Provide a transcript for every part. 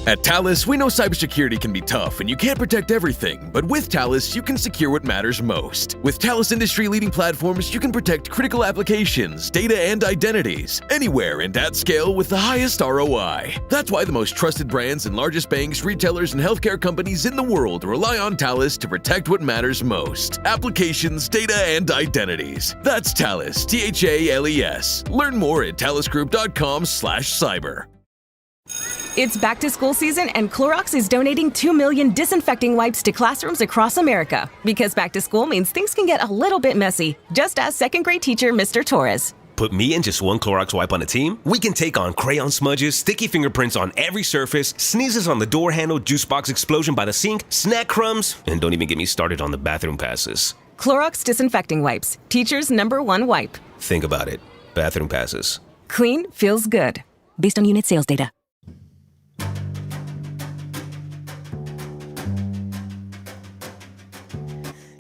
At Talus, we know cybersecurity can be tough and you can't protect everything, but with Talus, you can secure what matters most. With Talus industry-leading platforms, you can protect critical applications, data, and identities, anywhere and at scale with the highest ROI. That's why the most trusted brands and largest banks, retailers, and healthcare companies in the world rely on Talus to protect what matters most: applications, data, and identities. That's Talus, T-H-A-L-E-S. Learn more at talusgroup.com/cyber. It's back to school season, and Clorox is donating 2 million disinfecting wipes to classrooms across America. Because back to school means things can get a little bit messy. Just ask second grade teacher Mr. Torres. Put me and just one Clorox wipe on a team, we can take on crayon smudges, sticky fingerprints on every surface, sneezes on the door handle, juice box explosion by the sink, snack crumbs, and don't even get me started on the bathroom passes. Clorox disinfecting wipes, teacher's #1 wipe. Think about it. Bathroom passes. Clean feels good. Based on unit sales data.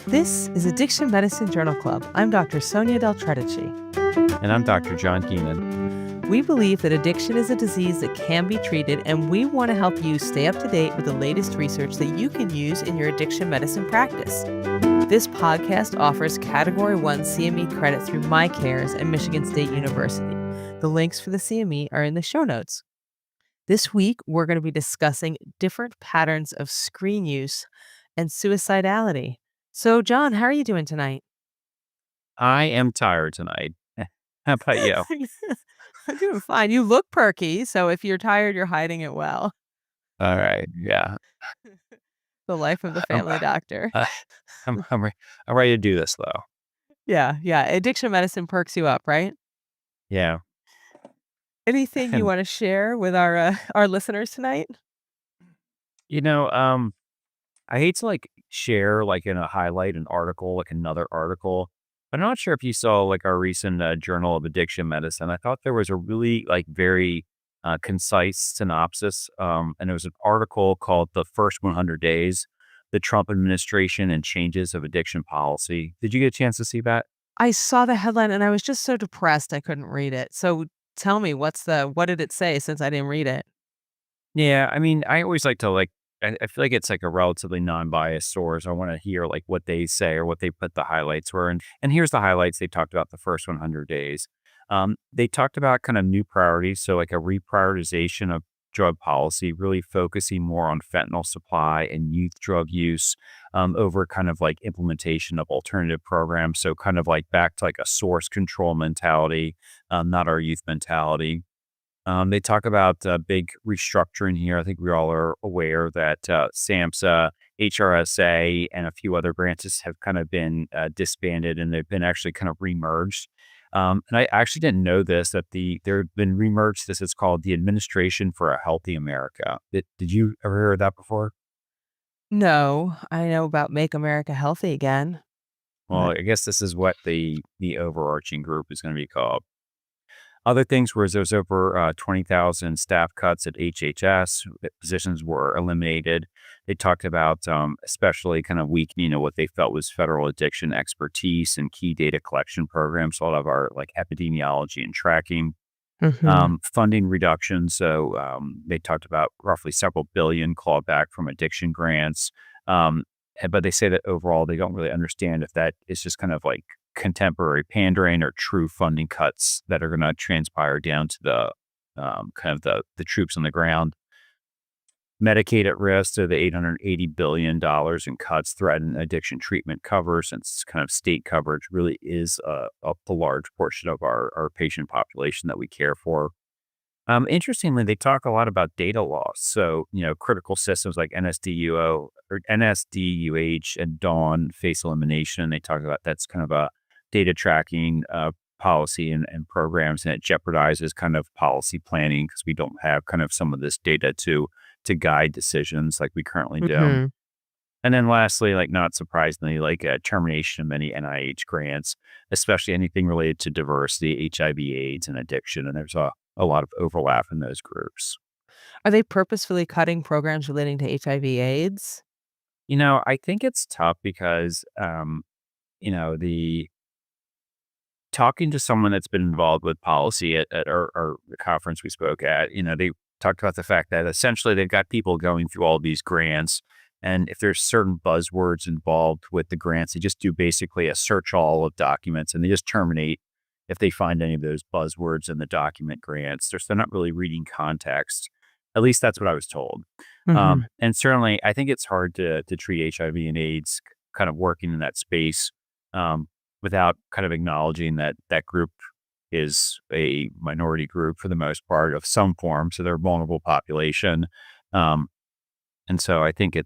This is Addiction Medicine Journal Club. I'm Dr. Sonia Del Tredici. And I'm Dr. John Keenan. We believe that addiction is a disease that can be treated, and we want to help you stay up to date with the latest research that you can use in your addiction medicine practice. This podcast offers Category 1 CME credit through MyCares and Michigan State University. The links for the CME are in the show notes. This week, we're going to be discussing different patterns of screen use and suicidality. So, John, how are you doing tonight? I am tired tonight. How about you? I'm doing fine. You look perky, so if you're tired, you're hiding it well. All right. Yeah. The life of the family doctor. I'm ready to do this, though. Yeah. Addiction medicine perks you up, right? Yeah. Anything you want to share with our listeners tonight? I hate to share in a highlight an article, another article. I'm not sure if you saw our recent Journal of Addiction Medicine. I thought there was a really very concise synopsis. And it was an article called "The First 100 Days: The Trump Administration and Changes of Addiction Policy." Did you get a chance to see that? I saw the headline and I was just so depressed I couldn't read it. So tell me, what did it say, since I didn't read it? Yeah, I mean, I always like to I feel like it's a relatively non-biased source. I want to hear what they say or what they put the highlights were. And here's the highlights. They talked about the first 100 days. They talked about kind of new priorities. So a reprioritization of drug policy, really focusing more on fentanyl supply and youth drug use over kind of implementation of alternative programs. So kind of back to a source control mentality, not our youth mentality. They talk about big restructuring here. I think we all are aware that SAMHSA, HRSA, and a few other branches have kind of been disbanded, and they've been actually kind of remerged. And I actually didn't know this, that they've been remerged. This is called the Administration for a Healthy America. Did you ever hear of that before? No, I know about Make America Healthy Again. Well, I guess this is what the overarching group is going to be called. Other things was there was over 20,000 staff cuts at HHS. Positions were eliminated. They talked about especially kind of weakening of what they felt was federal addiction expertise and key data collection programs, a lot of our epidemiology and tracking. Funding reduction. So they talked about roughly several billion clawed back from addiction grants. But they say that overall, they don't really understand if that is just kind of contemporary pandering or true funding cuts that are going to transpire down to the kind of the troops on the ground. Medicaid at risk, so the $880 billion in cuts threaten addiction treatment cover, since kind of state coverage really is a large portion of our patient population that we care for. Interestingly, they talk a lot about data loss. So, critical systems like NSDUO or NSDUH and DAWN face elimination. They talk about that's kind of a data tracking policy and programs, and it jeopardizes kind of policy planning because we don't have kind of some of this data to guide decisions like we currently do. And then lastly, not surprisingly, termination of many NIH grants, especially anything related to diversity, HIV, AIDS, and addiction. And there's a lot of overlap in those groups. Are they purposefully cutting programs relating to HIV AIDS? I think it's tough because, talking to someone that's been involved with policy at our the conference we spoke at, talked about the fact that essentially they've got people going through all these grants. And if there's certain buzzwords involved with the grants, they just do basically a search all of documents and they just terminate if they find any of those buzzwords in the document grants. They're not really reading context. At least that's what I was told. Hmm. And certainly, I think it's hard to treat HIV and AIDS kind of working in that space without kind of acknowledging that that group is a minority group for the most part of some form. So they're a vulnerable population. Um, and so I think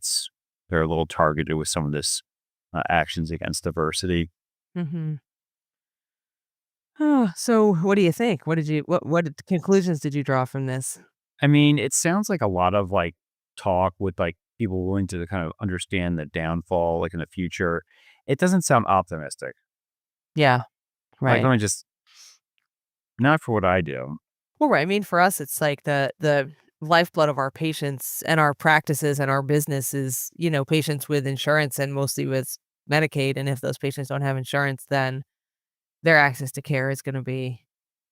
they're a little targeted with some of this actions against diversity. Hmm. Oh, so what do you think? What conclusions did you draw from this? I mean, it sounds like a lot of like talk with like people willing to kind of understand the downfall, like in the future. It doesn't sound optimistic. Yeah, Like, right. let me just, not for what I do. Well, right. I mean, for us, it's like the lifeblood of our patients and our practices and our business is, patients with insurance and mostly with Medicaid. And if those patients don't have insurance, then their access to care is going to be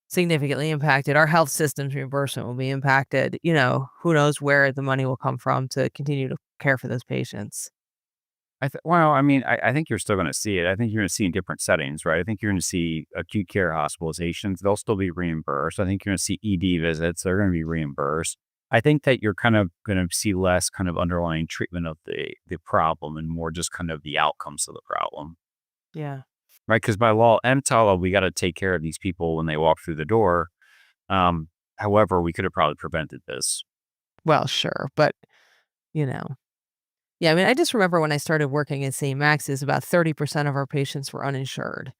significantly impacted. Our health system's reimbursement will be impacted. Who knows where the money will come from to continue to care for those patients. Well, I mean, I think you're still going to see it. I think you're going to see in different settings, right? I think you're going to see acute care hospitalizations. They'll still be reimbursed. I think you're going to see ED visits. They're going to be reimbursed. I think that you're kind of going to see less kind of underlying treatment of the problem and more just kind of the outcomes of the problem, Yeah. right? Because by law, EMTALA, we got to take care of these people when they walk through the door. Um, However, we could have probably prevented this. Well, sure. But, you know, yeah, I mean, I just remember when I started working at St. Max's, about 30% of our patients were uninsured.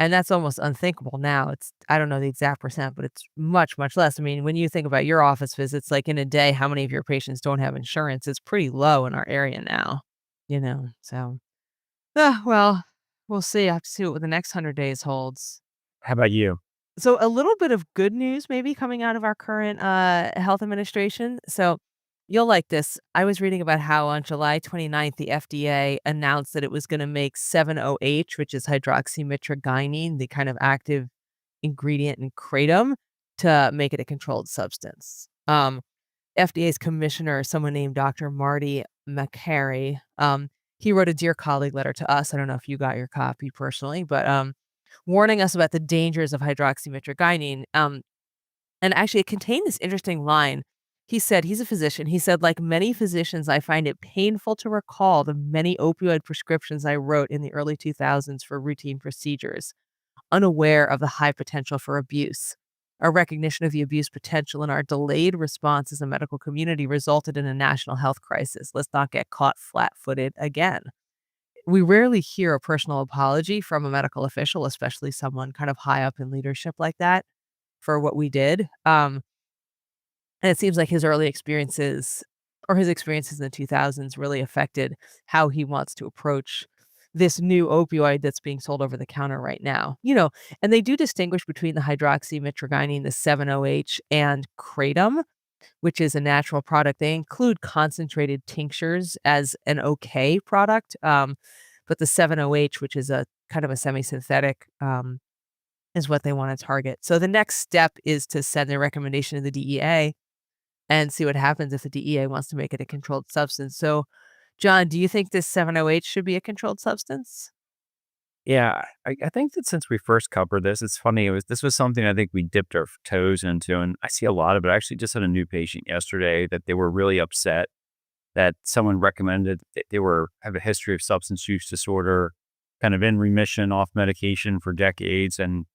And that's almost unthinkable now. I don't know the exact percent, but it's much, much less. I mean, when you think about your office visits, like in a day, how many of your patients don't have insurance? It's pretty low in our area now, So, well, we'll see. I have to see what the next 100 days holds. How about you? So, a little bit of good news maybe coming out of our current health administration. So, you'll like this. I was reading about how on July 29th, the FDA announced that it was going to make 7-OH, which is hydroxymitragynine, the kind of active ingredient in kratom, to make it a controlled substance. FDA's commissioner, someone named Dr. Marty McCary, he wrote a dear colleague letter to us. I don't know if you got your copy personally, but warning us about the dangers of hydroxymitragynine. And actually, it contained this interesting line. He said, he's a physician. He said, like many physicians, I find it painful to recall the many opioid prescriptions I wrote in the early 2000s for routine procedures, unaware of the high potential for abuse. Our recognition of the abuse potential and our delayed response as a medical community resulted in a national health crisis. Let's not get caught flat footed again. We rarely hear a personal apology from a medical official, especially someone kind of high up in leadership like that, for what we did. And it seems like his early experiences or his experiences in the 2000s really affected how he wants to approach this new opioid that's being sold over the counter right now. And they do distinguish between the hydroxymitragynine, the 7-OH, and kratom, which is a natural product. They include concentrated tinctures as an okay product. But the 7-OH, which is a kind of a semi-synthetic, is what they want to target. So the next step is to send a recommendation to the DEA and see what happens if the DEA wants to make it a controlled substance. So, John, do you think this 7-OH should be a controlled substance? Yeah, I think that since we first covered this, it's funny. This was something I think we dipped our toes into, and I see a lot of it. I actually just had a new patient yesterday that they were really upset that someone recommended that they have a history of substance use disorder, kind of in remission off medication for decades, and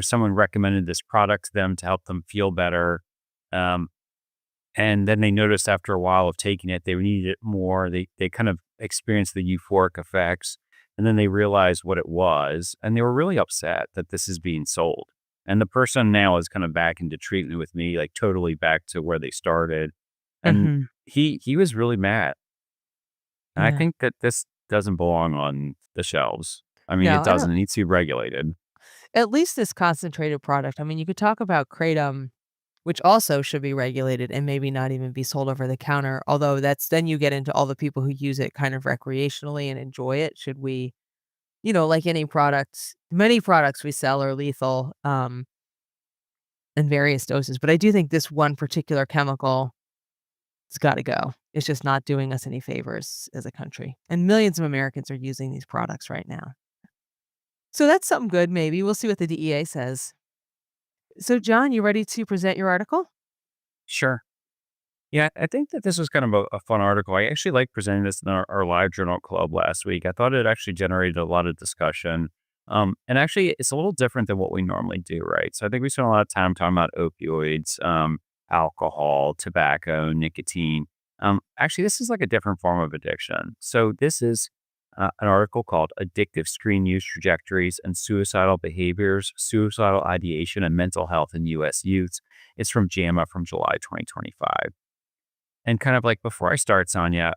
someone recommended this product to them to help them feel better. And then they noticed after a while of taking it, they needed it more. They kind of experienced the euphoric effects. And then they realized what it was. And they were really upset that this is being sold. And the person now is kind of back into treatment with me, like totally back to where they started. And Mhm. he was really mad. And I Yeah. think that this doesn't belong on the shelves. I mean, No, it I don't. doesn't. It needs to be regulated. At least this concentrated product. I mean, you could talk about kratom, which also should be regulated and maybe not even be sold over the counter. Although then you get into all the people who use it kind of recreationally and enjoy it. Should we, like any products, many products we sell are lethal. in various doses. But I do think this one particular chemical has got to go. It's just not doing us any favors as a country. And millions of Americans are using these products right now. So that's something good, maybe. We'll see what the DEA says. So, John, you ready to present your article? Sure. Yeah, I think that this was kind of a fun article. I actually liked presenting this in our live journal club last week. I thought it actually generated a lot of discussion. And actually, it's a little different than what we normally do, right? So I think we spent a lot of time talking about opioids, alcohol, tobacco, nicotine. Actually, this is like a different form of addiction. So this is an article called Addictive Screen Use Trajectories and Suicidal Behaviors, Suicidal Ideation, and Mental Health in U.S. Youth. It's from JAMA from July 2025. And kind of like before I start, Sonia,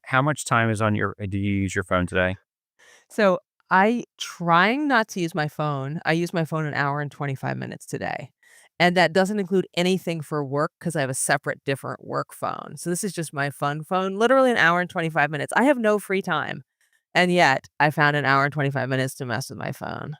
how much time is on do you use your phone today? So trying not to use my phone. I use my phone an hour and 25 minutes today. And that doesn't include anything for work because I have a separate, different work phone. So this is just my fun phone, literally an hour and 25 minutes. I have no free time. And yet I found an hour and 25 minutes to mess with my phone.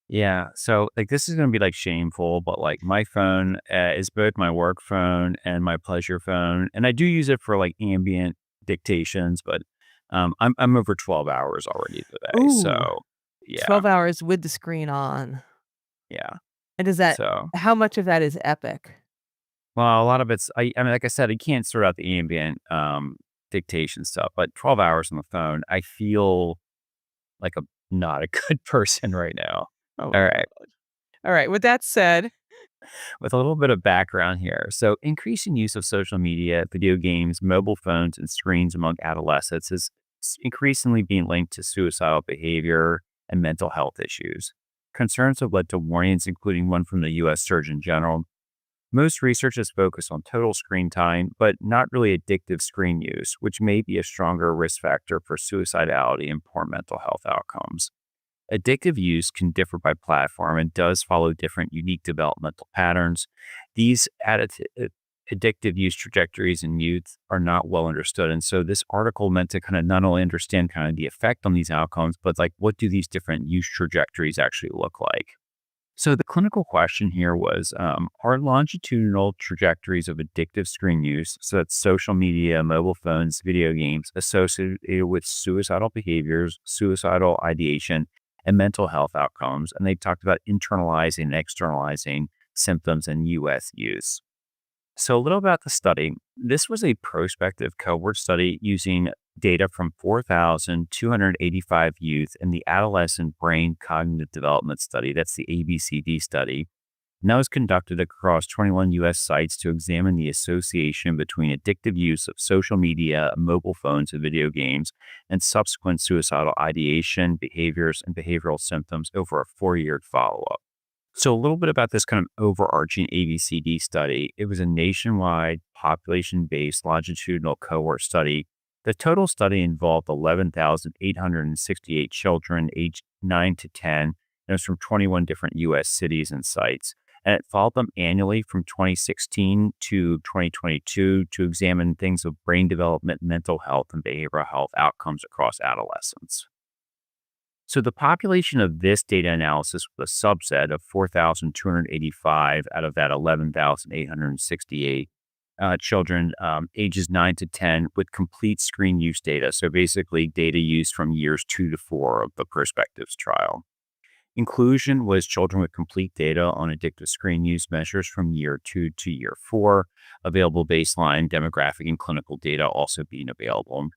Yeah. So like this is going to be like shameful, but like my phone is both my work phone and my pleasure phone. And I do use it for like ambient dictations, but I'm over 12 hours already today. Ooh, So yeah. 12 hours with the screen on. Yeah. And So, how much of that is epic? well, a lot of I mean, like I said, I can't sort out the ambient dictation stuff, but 12 hours on the phone, I feel like I'm not a good person right now. Oh, All right. all right. With that said, With a little bit of background here. So, increasing use of social media, video games, mobile phones, and screens among adolescents is increasingly being linked to suicidal behavior and mental health issues. Concerns have led to warnings, including one from the U.S. Surgeon General. Most research is focused on total screen time, but not really addictive screen use, which may be a stronger risk factor for suicidality and poor mental health outcomes. Addictive use can differ by platform and does follow different unique developmental patterns. These addictive use trajectories in youth are not well understood. And so this article meant to kind of not only understand kind of the effect on these outcomes, but like what do these different use trajectories actually look like? So the clinical question here was, are longitudinal trajectories of addictive screen use, so that's social media, mobile phones, video games, associated with suicidal behaviors, suicidal ideation, and mental health outcomes? And they talked about internalizing and externalizing symptoms in U.S. use. So a little about the study. This was a prospective cohort study using data from 4,285 youth in the Adolescent Brain Cognitive Development Study. That's the ABCD study. And that was conducted across 21 U.S. sites to examine the association between addictive use of social media, mobile phones, and video games, and subsequent suicidal ideation, behaviors, and behavioral symptoms over a 4-year follow-up. So a little bit about this kind of overarching ABCD study. It was a nationwide population-based longitudinal cohort study. The total study involved 11,868 children aged 9 to 10, and it was from 21 different U.S. cities and sites. And it followed them annually from 2016 to 2022 to examine things of brain development, mental health, and behavioral health outcomes across adolescents. So the population of this data analysis was a subset of 4,285 out of that 11,868 children ages 9 to 10 with complete screen use data. So basically data used from years 2 to 4 of the Perspectives trial. Inclusion was children with complete data on addictive screen use measures from year 2 to year 4, available baseline demographic and clinical data also being available.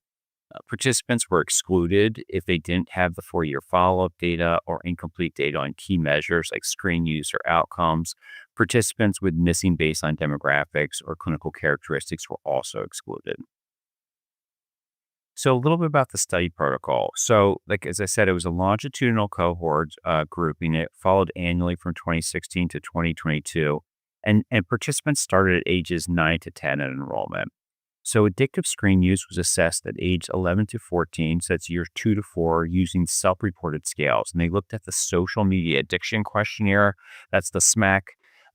Participants were excluded if they didn't have the 4-year follow-up data or incomplete data on key measures like screen use or outcomes. Participants with missing baseline demographics or clinical characteristics were also excluded. So a little bit about the study protocol. So like, as I said, it was a longitudinal cohort grouping. It followed annually from 2016 to 2022. And participants started at ages 9 to 10 at enrollment. So addictive screen use was assessed at age 11 to 14, so that's years 2 to 4, using self-reported scales. And they looked at the social media addiction questionnaire, that's the SMAC,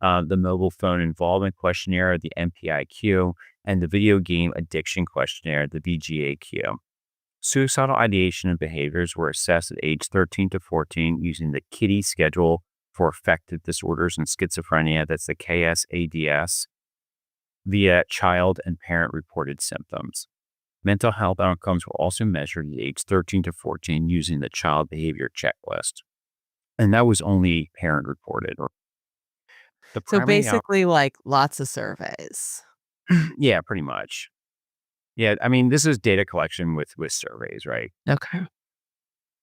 the mobile phone involvement questionnaire, the MPIQ, and the video game addiction questionnaire, the VGAQ. Suicidal ideation and behaviors were assessed at age 13 to 14 using the KIDDIE schedule for affective disorders and schizophrenia, that's the KSADS, via child and parent reported symptoms. Mental health outcomes were also measured at age 13 to 14 using the child behavior checklist. And that was only parent reported. The So primary basically, like lots of surveys. yeah, pretty much. Yeah, I mean, this is data collection with surveys, right? Okay.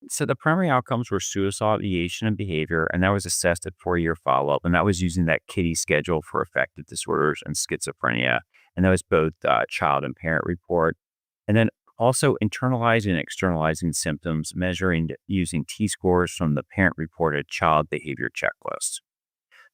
So the primary outcomes were suicidal ideation and behavior, and that was assessed at 4-year follow-up, and that was using that Kitty schedule for affective disorders and schizophrenia, and that was both child and parent report, and then also internalizing and externalizing symptoms, measuring using T-scores from the parent-reported child behavior checklist.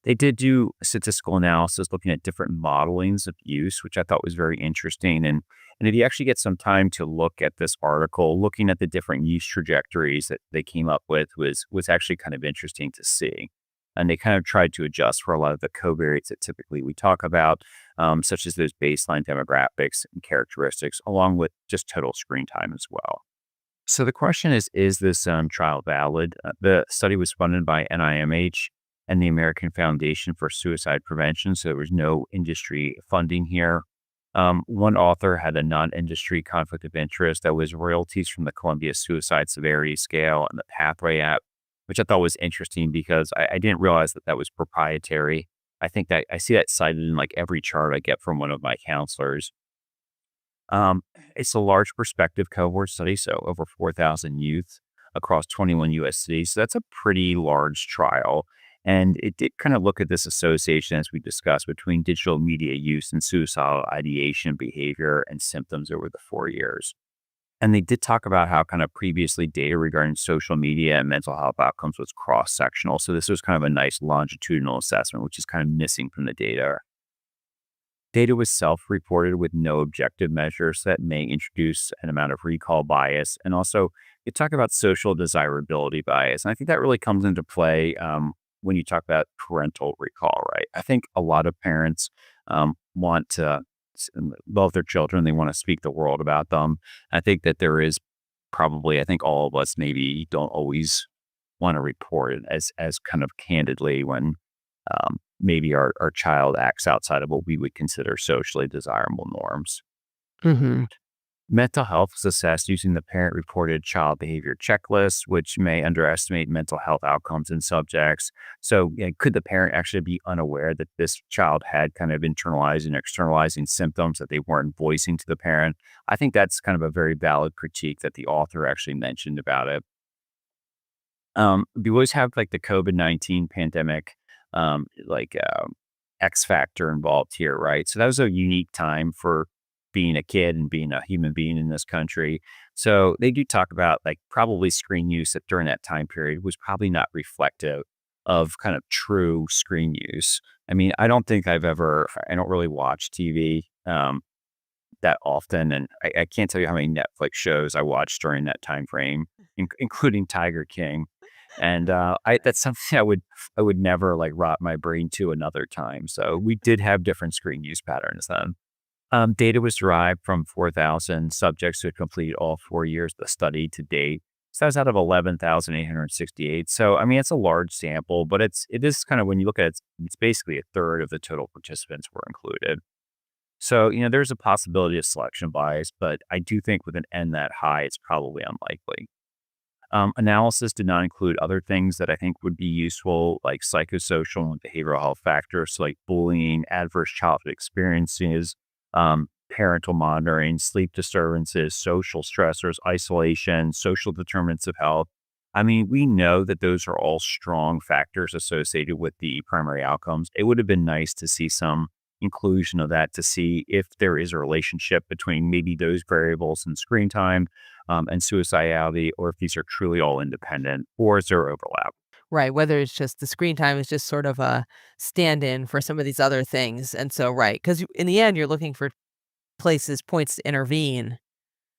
They did do statistical analysis looking at different modelings of use, which I thought was very interesting. And if you actually get some time to look at this article, looking at the different use trajectories that they came up with was actually kind of interesting to see. And they kind of tried to adjust for a lot of the covariates that typically we talk about, such as those baseline demographics and characteristics, along with just total screen time as well. So the question is this trial valid? The study was funded by NIMH and the American Foundation for Suicide Prevention, so there was no industry funding here. One author had a non-industry conflict of interest that was royalties from the Columbia Suicide Severity Scale and the Pathway app, which I thought was interesting because I didn't realize that was proprietary. I think that I see that cited in like every chart I get from one of my counselors. It's a large prospective cohort study, so over 4,000 youth across 21 U.S. cities. So that's a pretty large trial. And it did kind of look at this association, as we discussed, between digital media use and suicidal ideation, behavior, and symptoms over the 4 years. And they did talk about how kind of previously data regarding social media and mental health outcomes was cross-sectional. So this was kind of a nice longitudinal assessment, which is kind of missing from the data. Data was self-reported with no objective measures that may introduce an amount of recall bias. And also, you talk about social desirability bias. And I think that really comes into play when you talk about parental recall, right? I think a lot of parents want to love their children. They want to speak the world about them. I think that there is probably, I think all of us maybe don't always want to report it as kind of candidly when maybe our child acts outside of what we would consider socially desirable norms. Mm-hmm. Mental health is assessed using the parent-reported child behavior checklist, which may underestimate mental health outcomes in subjects. So could the parent actually be unaware that this child had kind of internalizing and externalizing symptoms that they weren't voicing to the parent? I think that's kind of a very valid critique that the author actually mentioned about it. We always have like the COVID-19 pandemic, X factor involved here, right? So that was a unique time for being a kid and being a human being in this country. So they do talk about like probably screen use that during that time period was probably not reflective of kind of true screen use. I mean, I don't really watch TV that often. And I can't tell you how many Netflix shows I watched during that time frame, including Tiger King. And that's something I would never like rot my brain to another time. So we did have different screen use patterns then. Data was derived from 4,000 subjects who had completed all 4 years of the study to date. So that was out of 11,868. So, I mean, it's a large sample, but it is kind of, when you look at it, it's basically a third of the total participants were included. So, there's a possibility of selection bias, but I do think with an N that high, it's probably unlikely. Analysis did not include other things that I think would be useful, like psychosocial and behavioral health factors, so like bullying, adverse childhood experiences, parental monitoring, sleep disturbances, social stressors, isolation, social determinants of health. I mean, we know that those are all strong factors associated with the primary outcomes. It would have been nice to see some inclusion of that to see if there is a relationship between maybe those variables and screen time and suicidality, or if these are truly all independent, or is there overlap? Right. Whether it's just the screen time is just sort of a stand-in for some of these other things. And so, right. Because in the end, you're looking for points to intervene.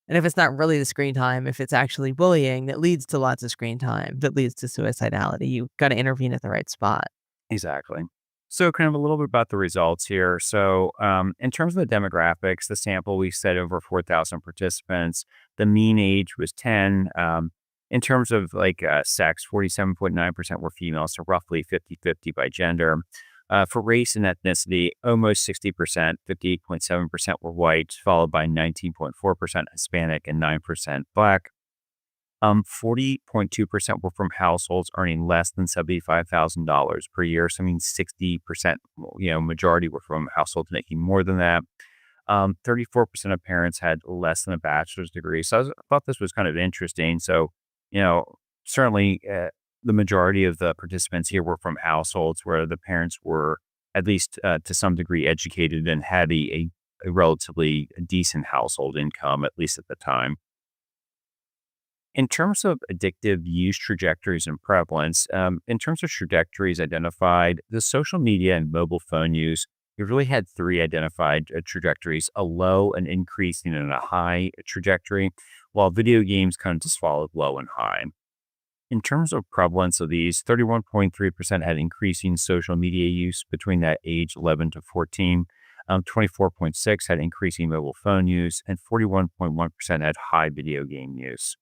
And if it's not really the screen time, if it's actually bullying that leads to lots of screen time, that leads to suicidality, you've got to intervene at the right spot. Exactly. So kind of a little bit about the results here. So in terms of the demographics, the sample, we said over 4,000 participants. The mean age was 10. In terms of sex, 47.9% were female, so roughly 50-50 by gender. For race and ethnicity, almost 60%, 58.7% were white, followed by 19.4% Hispanic and 9% Black. 40.2% were from households earning less than $75,000 per year. So I mean 60%, majority were from households making more than that. 34% of parents had less than a bachelor's degree. So I thought this was kind of interesting. So, certainly the majority of the participants here were from households where the parents were at least to some degree educated and had a relatively decent household income, at least at the time. In terms of addictive use trajectories and prevalence, in terms of trajectories identified, the social media and mobile phone use, we really had three identified trajectories: a low, an increasing, and a high trajectory, while video games kind of just followed low and high. In terms of prevalence of these, 31.3% had increasing social media use between that age 11 to 14. 24.6% had increasing mobile phone use, and 41.1% had high video game use.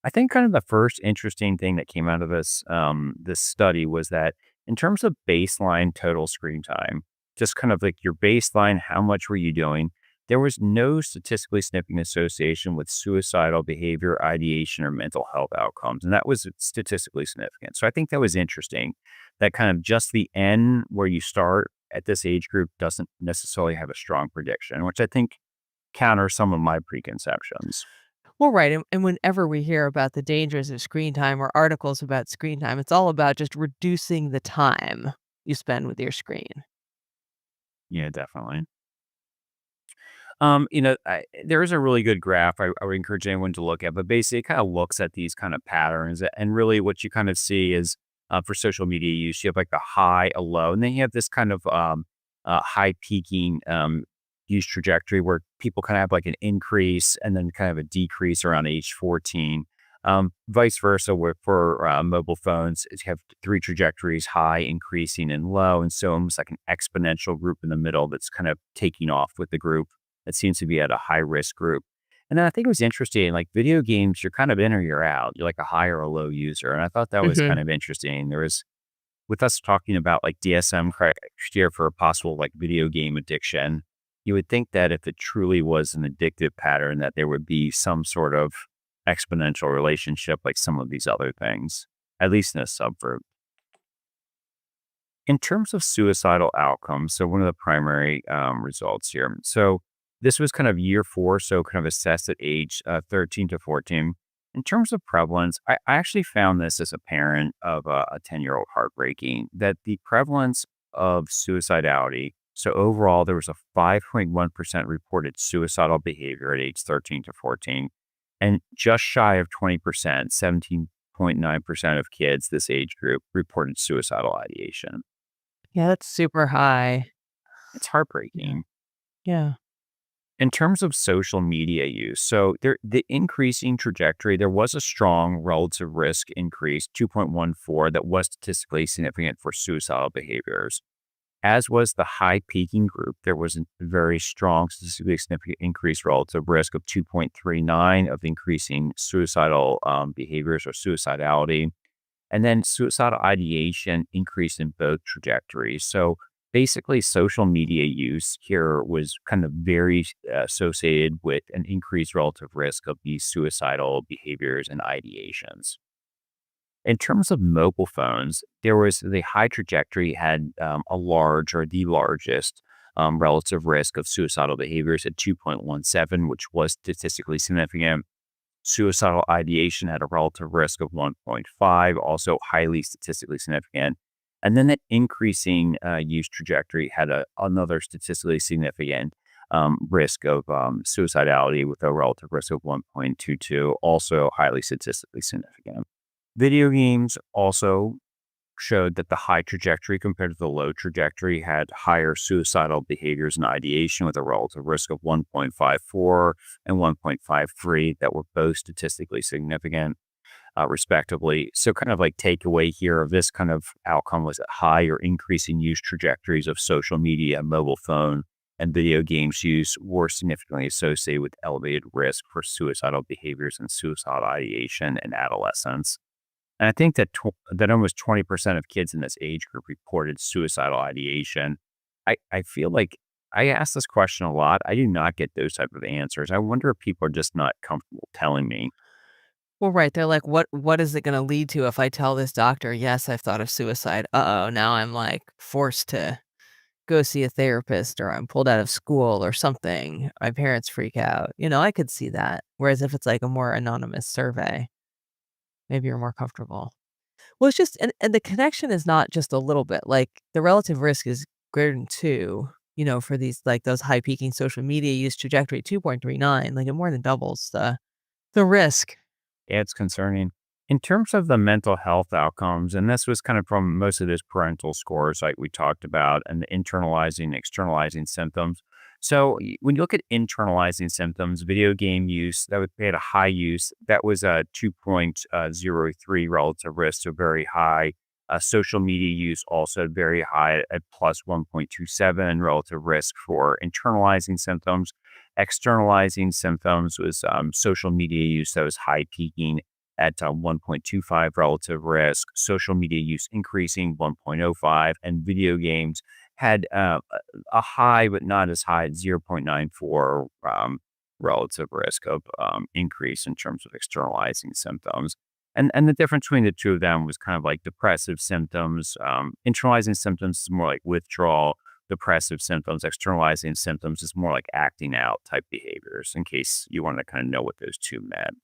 I think kind of the first interesting thing that came out of this study was that in terms of baseline total screen time, just kind of like your baseline, how much were you doing? There was no statistically significant association with suicidal behavior, ideation, or mental health outcomes, and that was statistically significant. So I think that was interesting. That kind of just the N where you start at this age group doesn't necessarily have a strong prediction, which I think counters some of my preconceptions. Well, right. And whenever we hear about the dangers of screen time or articles about screen time, it's all about just reducing the time you spend with your screen. Yeah, definitely. There is a really good graph I would encourage anyone to look at, but basically it kind of looks at these kind of patterns. And really what you kind of see is for social media use, you have like a high, a low, and then you have this kind of high peaking use trajectory where people kind of have like an increase and then kind of a decrease around age 14. Vice versa for mobile phones, you have three trajectories: high, increasing, and low. And so almost like an exponential group in the middle that's kind of taking off with the group that seems to be at a high risk group. And then I think it was interesting, like video games, you're kind of in or you're out. You're like a high or a low user. And I thought that was kind of interesting. There was, with us talking about like DSM criteria for a possible like video game addiction, you would think that if it truly was an addictive pattern, that there would be some sort of exponential relationship like some of these other things, at least in a subgroup. In terms of suicidal outcomes, so one of the primary results here. So this was kind of year 4, so kind of assessed at age 13 to 14. In terms of prevalence, I actually found this as a parent of a 10-year-old heartbreaking, that the prevalence of suicidality, so overall there was a 5.1% reported suicidal behavior at age 13 to 14, and just shy of 20%, 17.9% of kids this age group reported suicidal ideation. Yeah, that's super high. It's heartbreaking. Yeah. In terms of social media use, so the increasing trajectory, there was a strong relative risk increase, 2.14, that was statistically significant for suicidal behaviors. As was the high peaking group, there was a very strong statistically significant increased relative risk of 2.39 of increasing suicidal behaviors or suicidality. And then suicidal ideation increased in both trajectories. So basically, social media use here was kind of very associated with an increased relative risk of these suicidal behaviors and ideations. In terms of mobile phones, there was the high trajectory had a large or the largest relative risk of suicidal behaviors at 2.17, which was statistically significant. Suicidal ideation had a relative risk of 1.5, also highly statistically significant. And then that increasing use trajectory had another statistically significant risk of suicidality with a relative risk of 1.22, also highly statistically significant. Video games also showed that the high trajectory compared to the low trajectory had higher suicidal behaviors and ideation with a relative risk of 1.54 and 1.53 that were both statistically significant. Respectively. So kind of like takeaway here of this kind of outcome was that high or increasing use trajectories of social media and mobile phone and video games use were significantly associated with elevated risk for suicidal behaviors and suicidal ideation in adolescents. And I think that that almost 20% of kids in this age group reported suicidal ideation. I feel like I ask this question a lot. I do not get those type of answers. I wonder if people are just not comfortable telling me. Well, right. They're like, what is it going to lead to if I tell this doctor, yes, I've thought of suicide? Uh-oh, now I'm like forced to go see a therapist or I'm pulled out of school or something. My parents freak out. I could see that. Whereas if it's like a more anonymous survey, maybe you're more comfortable. Well, it's just, and the connection is not just a little bit. Like the relative risk is greater than 2, for these, like those high peaking social media use trajectory 2.39, like it more than doubles the risk. Yeah, it's concerning. In terms of the mental health outcomes, and this was kind of from most of those parental scores like we talked about, and the internalizing, externalizing symptoms. So when you look at internalizing symptoms, video game use, they had a high use. That was a 2.03 relative risk, so very high. Social media use also very high at plus 1.27 relative risk for internalizing symptoms. Externalizing symptoms was social media use that was high peaking at 1.25 relative risk, social media use increasing 1.05, and video games had a high, but not as high, at 0.94 relative risk of increase in terms of externalizing symptoms. And the difference between the two of them was kind of like depressive symptoms. Internalizing symptoms is more like withdrawal. Depressive symptoms, externalizing symptoms is more like acting out type behaviors, in case you want to kind of know what those two meant.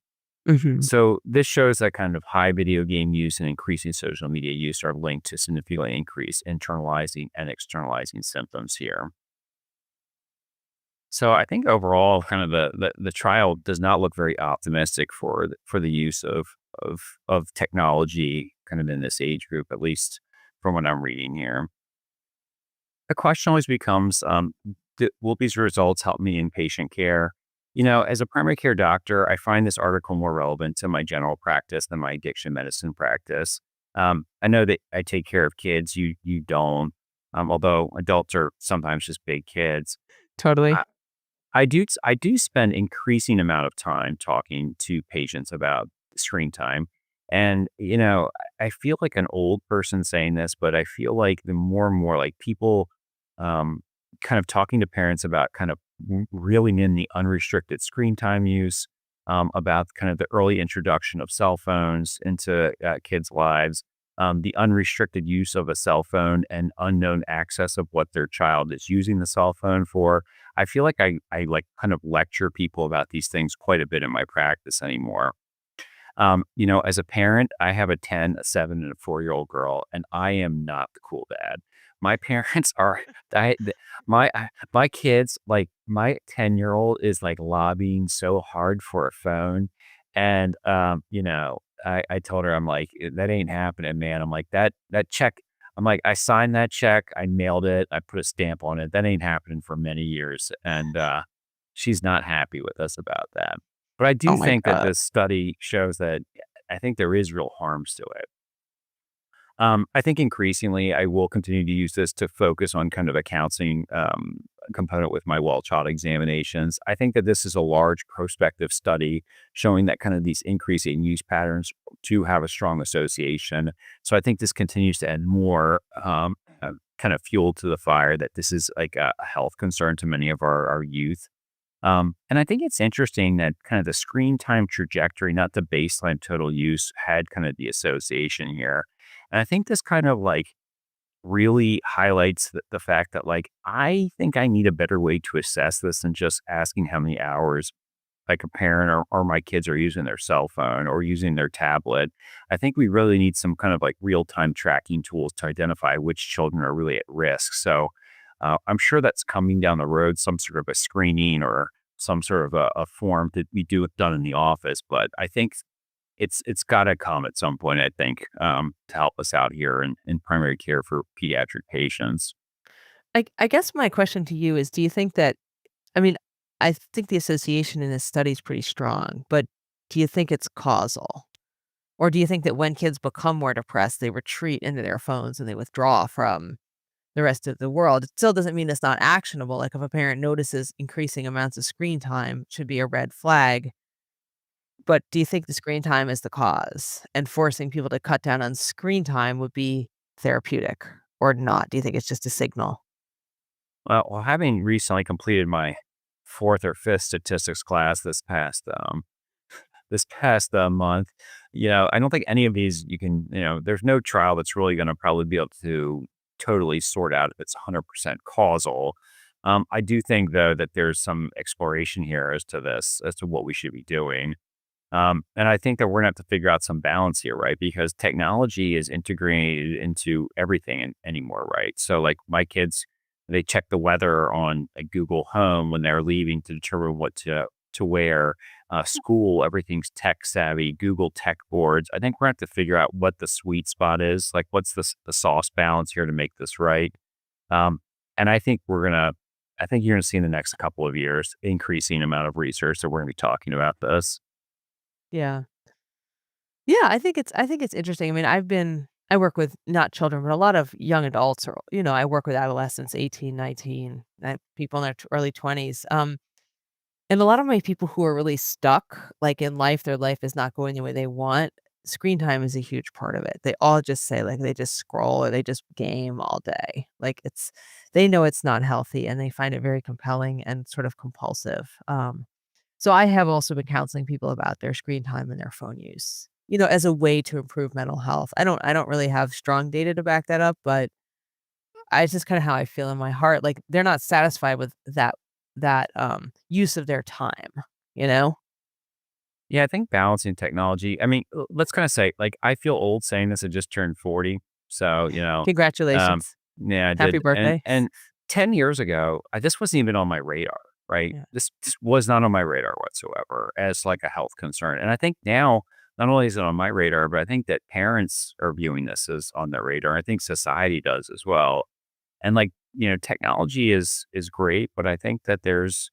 Mhm. So this shows that kind of high video game use and increasing social media use are linked to significantly increase internalizing and externalizing symptoms here. So I think overall, kind of the trial does not look very optimistic for the use of technology kind of in this age group, at least from what I'm reading here. The question always becomes, will these results help me in patient care? As a primary care doctor, I find this article more relevant to my general practice than my addiction medicine practice. I know that I take care of kids. You don't, although adults are sometimes just big kids. Totally. I do spend increasing amount of time talking to patients about screen time. And, I feel like an old person saying this, but I feel like the more and more like people um, kind of talking to parents about kind of reeling in the unrestricted screen time use, about kind of the early introduction of cell phones into kids' lives, the unrestricted use of a cell phone and unknown access of what their child is using the cell phone for. I feel like I like kind of lecture people about these things quite a bit in my practice anymore. As a parent, I have a 10, a 7, and a 4-year-old girl, and I am not the cool dad. My parents are, my kids, like my 10-year-old is like lobbying so hard for a phone. And, I told her, I'm like, that ain't happening, man. I'm like, that check, I'm like, I signed that check. I mailed it. I put a stamp on it. That ain't happening for many years. And, she's not happy with us about that. But I do Oh my think that god. this study shows that I think there is real harms to it. I think increasingly I will continue to use this to focus on kind of a counseling component with my well child examinations. I think that this is a large prospective study showing that kind of these increasing use patterns do have a strong association. So I think this continues to add more kind of fuel to the fire that this is like a health concern to many of our youth. And I think it's interesting that kind of the screen time trajectory, not the baseline total use, had kind of the association here. And I think this kind of like really highlights the fact that like I think I need a better way to assess this than just asking how many hours like a parent or my kids are using their cell phone or using their tablet. I think we really need some kind of like real-time tracking tools to identify which children are really at risk. So I'm sure that's coming down the road, some sort of a screening or some sort of a form that we do done in the office. But I think it's got to come at some point, I think, to help us out here in primary care for pediatric patients. I guess my question to you is, do you think that, I mean, I think the association in this study is pretty strong, but do you think it's causal? Or do you think that when kids become more depressed, they retreat into their phones and they withdraw from the rest of the world. It still doesn't mean it's not actionable. Like if a parent notices increasing amounts of screen time, it should be a red flag. But do you think the screen time is the cause? And forcing people to cut down on screen time would be therapeutic or not? Do you think it's just a signal? Well, having recently completed my fourth or fifth statistics class this past month, I don't think any of these you can, there's no trial that's really going to probably be able to totally sort out if it's 100% causal. I do think though that there's some exploration here as to what we should be doing. And I think that we're gonna have to figure out some balance here, right? Because technology is integrated into everything anymore, right? So like my kids, they check the weather on a Google Home when they're leaving to determine what to wear. School, everything's tech savvy, Google tech boards. I think we're gonna have to figure out what the sweet spot is, like what's the sauce balance here to make this right. And I think you're gonna see in the next couple of years increasing amount of research that we're gonna be talking about this. Yeah. Yeah, I think it's interesting. I mean, I work with not children, but a lot of young adults or I work with adolescents, 18, 19, people in their early 20s. And a lot of my people who are really stuck like in life, their life is not going the way they want. Screen time is a huge part of it. They all just say like they just scroll or they just game all day. Like they know it's not healthy and they find it very compelling and sort of compulsive. So I have also been counseling people about their screen time and their phone use, as a way to improve mental health. I don't really have strong data to back that up, but it's just kind of how I feel in my heart. Like they're not satisfied with that use of their time, you know? Yeah, I think balancing technology. I mean, let's kind of say, like, I feel old saying this. I just turned 40, so um, Congratulations. yeah, I Happy did. And birthday. 10 years ago, this wasn't even on my radar. Right, Yeah. this was not on my radar whatsoever as like a health concern. And I think now, not only is it on my radar, but I think that parents are viewing this as on their radar. I think society does as well. And like technology is great, but I think that there's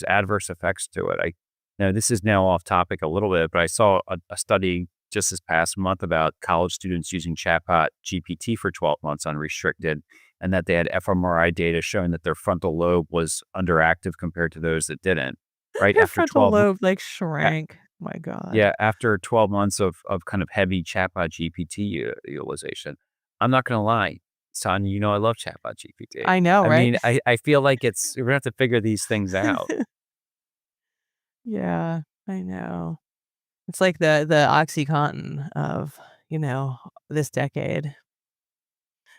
adverse effects to it. Now this is now off topic a little bit, but I saw a study just this past month about college students using chatbot GPT for 12 months unrestricted, and that they had fMRI data showing that their frontal lobe was underactive compared to those that didn't. Right Their after frontal 12, lobe, like, a- shrank. My god. yeah, after 12 months of kind of heavy chatbot GPT utilization. I'm not gonna lie, son, I love chatbot GPT. I know, I right? mean, I feel like we're gonna have to figure these things out. Yeah, I know. It's like the OxyContin of, you know, this decade.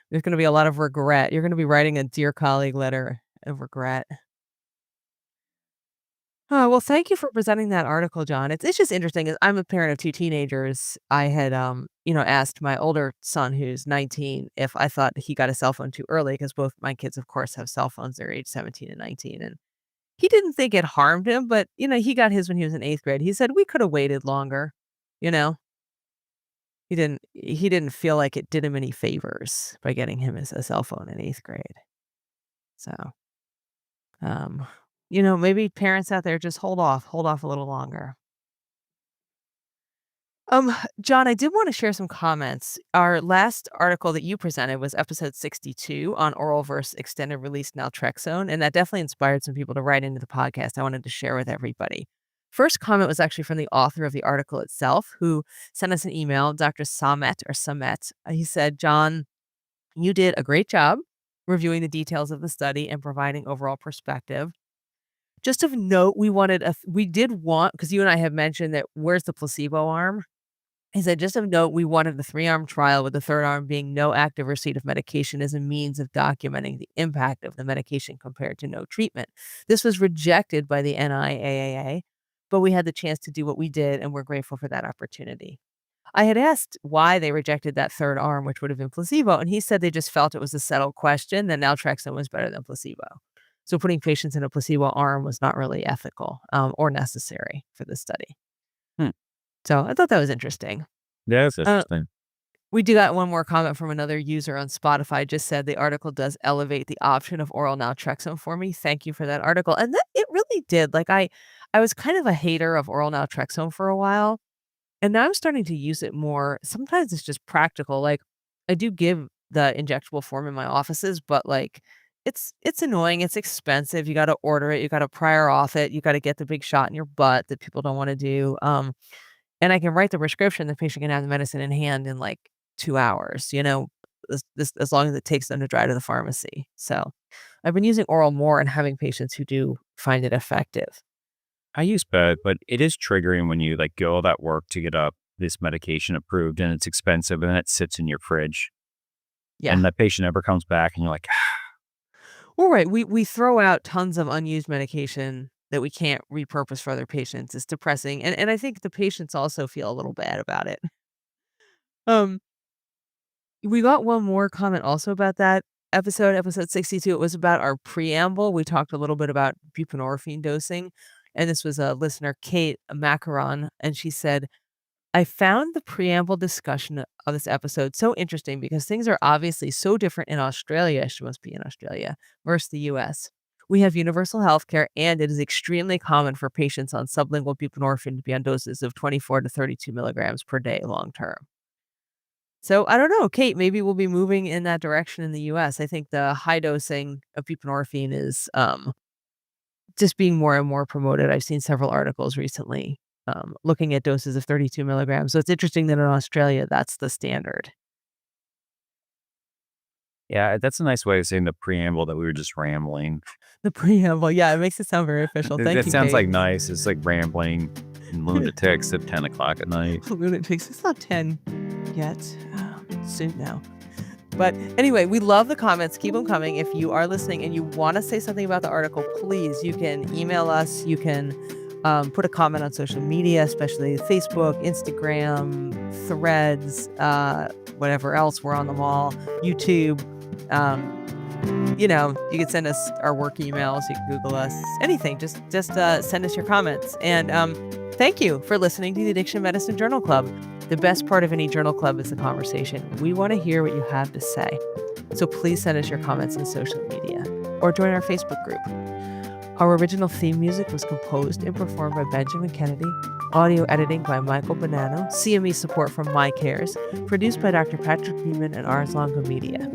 There's gonna be a lot of regret. You're gonna be writing a dear colleague letter of regret. Oh, well, thank you for presenting that article, John. It's just interesting. I'm a parent of 2 teenagers. I had, asked my older son, who's 19, if I thought he got a cell phone too early because both my kids, of course, have cell phones. They're age 17 and 19, and he didn't think it harmed him, but, he got his when he was in 8th grade. He said, "We could have waited longer." You know? He didn't feel like it did him any favors by getting him a cell phone in 8th grade. So, um, maybe parents out there just hold off a little longer. John, I did want to share some comments. Our last article that you presented was episode 62 on oral versus extended release naltrexone, and that definitely inspired some people to write into the podcast. I wanted to share with everybody. First comment was actually from the author of the article itself, who sent us an email, Dr. Samet or Samet. He said, "John, you did a great job reviewing the details of the study and providing overall perspective. Just of note, we did want, because you and I have mentioned that where's the placebo arm? He said, just of note, we wanted a 3-arm trial with the third arm being no active receipt of medication as a means of documenting the impact of the medication compared to no treatment. This was rejected by the NIAAA, but we had the chance to do what we did, and we're grateful for that opportunity." I had asked why they rejected that third arm, which would have been placebo, and he said they just felt it was a settled question that naltrexone was better than placebo. So putting patients in a placebo arm was not really ethical or necessary for the study. Hmm. So I thought that was interesting. Yeah, that's Uh, interesting. we do got one more comment from another user on Spotify. Just said the article does elevate the option of oral naltrexone for me. Thank you for that article. And that it really did. Like I was kind of a hater of oral naltrexone for a while, and now I'm starting to use it more. Sometimes it's just practical. Like I do give the injectable form in my offices, but like it's annoying. It's expensive. You got to order it. You got to prior auth it. You got to get the big shot in your butt that people don't want to do. And I can write the prescription. The patient can have the medicine in hand in like 2 hours, as long as it takes them to drive to the pharmacy. So I've been using oral more and having patients who do find it effective. I use both, but it is triggering when you like go all that work to get this medication approved and it's expensive and then it sits in your fridge. Yeah. And the patient never comes back and you're like, Well, right. We throw out tons of unused medication that we can't repurpose for other patients. It's depressing. And I think the patients also feel a little bad about it. Um, we got one more comment also about that episode 62. It was about our preamble. We talked a little bit about buprenorphine dosing. And this was a listener, Kate Macaron, and she said, I found the preamble discussion of this episode so interesting because things are obviously so different in Australia, she must be in Australia, versus the US. We have universal health care, and it is extremely common for patients on sublingual buprenorphine to be on doses of 24 to 32 milligrams per day long term. So I don't know, Kate, maybe we'll be moving in that direction in the US. I think the high dosing of buprenorphine is just being more and more promoted. I've seen several articles recently looking at doses of 32 milligrams. So it's interesting that in Australia, that's the standard. yeah, that's a nice way of saying the preamble that we were just rambling. The preamble. Yeah, it makes it sound very official. Thank you, That sounds Kate. like nice. It's like rambling and lunatics at 10 o'clock at night. Lunatics. It's not 10 yet. Soon now. But anyway, we love the comments. Keep them coming. If you are listening and you want to say something about the article, please, you can email us. You can put a comment on social media, especially Facebook, Instagram, Threads, whatever else. We're on them all. YouTube. You can send us our work emails. You can Google us. Anything. Just send us your comments. And thank you for listening to the Addiction Medicine Journal Club. The best part of any journal club is the conversation. We want to hear what you have to say. So please send us your comments in social media or join our Facebook group. Our original theme music was composed and performed by Benjamin Kennedy, audio editing by Michael Bonanno, CME support from MyCares, produced by Dr. Patrick Beeman and Ars Longa Media.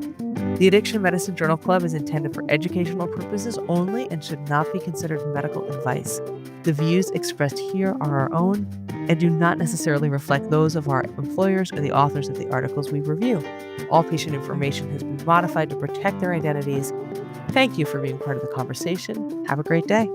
The Addiction Medicine Journal Club is intended for educational purposes only and should not be considered medical advice. The views expressed here are our own and do not necessarily reflect those of our employers or the authors of the articles we review. All patient information has been modified to protect their identities. Thank you for being part of the conversation. Have a great day.